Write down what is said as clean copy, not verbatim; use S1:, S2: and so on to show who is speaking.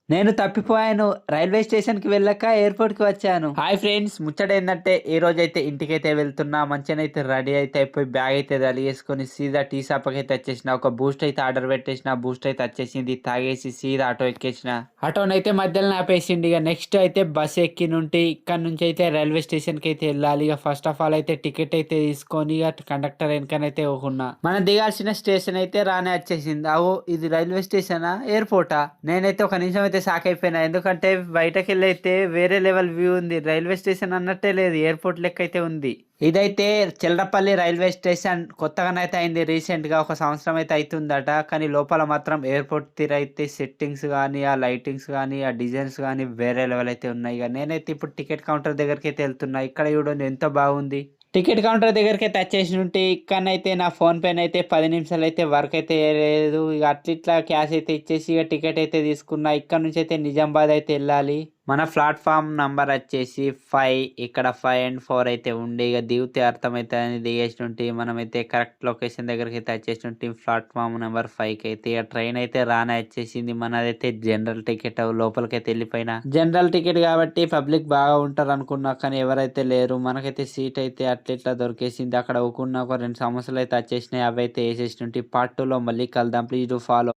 S1: నేను తప్పిపోయాను. రైల్వే స్టేషన్‌కి వెళ్ళక ఎయిర్‌పోర్ట్‌కి వచ్చాను. Hi friends! ముచ్చటేందంటే ఈ రోజైతే ఇంటికైతే వెళ్తున్నా. మంచిగనైతే రెడీ అయితే అయిపోయి బ్యాగ్ అయితే తలిగేసుకొని సీదా టీ షాప్‌కైతే వచ్చేసిన. ఒక బూస్ట్ అయితే ఆర్డర్ పెట్టేసిన. బూస్ట్ అయితే వచ్చేసింది. తాగేసి సీదా ఆటో ఎక్కేసిన. ఆటోనైతే మధ్యలోనే ఆపేసిండు. ఇగ నెక్స్ట్ అయితే బస్ ఎక్కినుంటి ఇక్కడ నుంచి అయితే రైల్వే స్టేషన్‌కి అయితే ఎళ్ళాలి. ఇగ ఫస్ట్ ఆఫ్ ఆల్ అయితే టికెట్ అయితే తీసుకొని ఇగ కండక్టర్ ఎనకనైతే ఊకున్నా. మనం దిగాల్సిన స్టేషన్ అయితే రానే వచ్చేసింది. అగో ఇది రైల్వే స్టేషనా? ఎయిర్‌పోర్టా? నేనైతే ఒక నిమిషం అయితే షాక్ అయిపోయినా. ఎందుకంటే బయటకెళ్ళైతే వేరే లెవెల్ వ్యూ ఉంది. రైల్వే స్టేషన్ అన్నట్టే లేదు. ఎయిర్‌పోర్ట్ లెక్కైతే ఉంది. ఇదైతే చిల్రపల్లి రైల్వే స్టేషన్ కొత్తగానైతే అయింది. రీసెంట్‌గా ఒక సంవత్సరం అయితే అయితుందట. కానీ లోపల మాత్రం ఎయిర్‌పోర్ట్ తీరైతే సెట్టింగ్స్ గాని, ఆ లైటింగ్స్ గాని, ఆ డిజైన్స్ గాని వేరే లెవెల్ అయితే ఉన్నాయి. ఇగ నేనైతే ఇప్పుడు టికెట్ కౌంటర్ దగ్గరికైతే ఎళ్తున్నా. ఇక్కడ చూడండి ఎంత బాగుంది. Ticket counter దగ్గరికైతే వచ్చేసినుంటి. ఇక్కడనైతే నా ఫోన్ పేనైతే 10 నిమిషాలైతే వర్క్ అయితే చేయలేదు. ఇగ అట్లిట్లా క్యాష్ అయితే ఇచ్చేసి ఇగ టికెట్ అయితే తీసుకున్నా. ఇక్కడ నుంచి అయితే నిజామాబాద్ అయితే ఎళ్ళాలి. మన ప్లాట్‌ఫార్మ్ నంబర్ వచ్చేసి 5 ఇక్కడ 5 అండ్ 4 అయితే ఉండే. ఇగ దిగితే అర్థమైతదని దిగేసినుంటి. మనమైతే కరెక్ట్ లొకేషన్ దగ్గరికైతే వచ్చేసినుంటి. ప్లాట్‌ఫార్మ్ నంబర్ 5 అయితే ఇగ ట్రైన్ అయితే రానే వచ్చేసింది. మనదైతే జనరల్ టికెట్ లోపలికైతే ఎళ్ళిపోయినా. జనరల్ టికెట్ కాబట్టి పబ్లిక్ బాగా ఉంటారనుకున్నా. కానీ ఎవరైతే లేరు. మనకైతే సీట్ అయితే అట్లా ఇట్లా దొరికేసింది. అక్కడ ఊకున్న ఒక 2 సమోసాలైతే వచ్చేసినాయి. అవైతే ఏసేసినుంటి. పార్ట్ 2లో మళ్ళీ కలుద్దాం. Please do follow.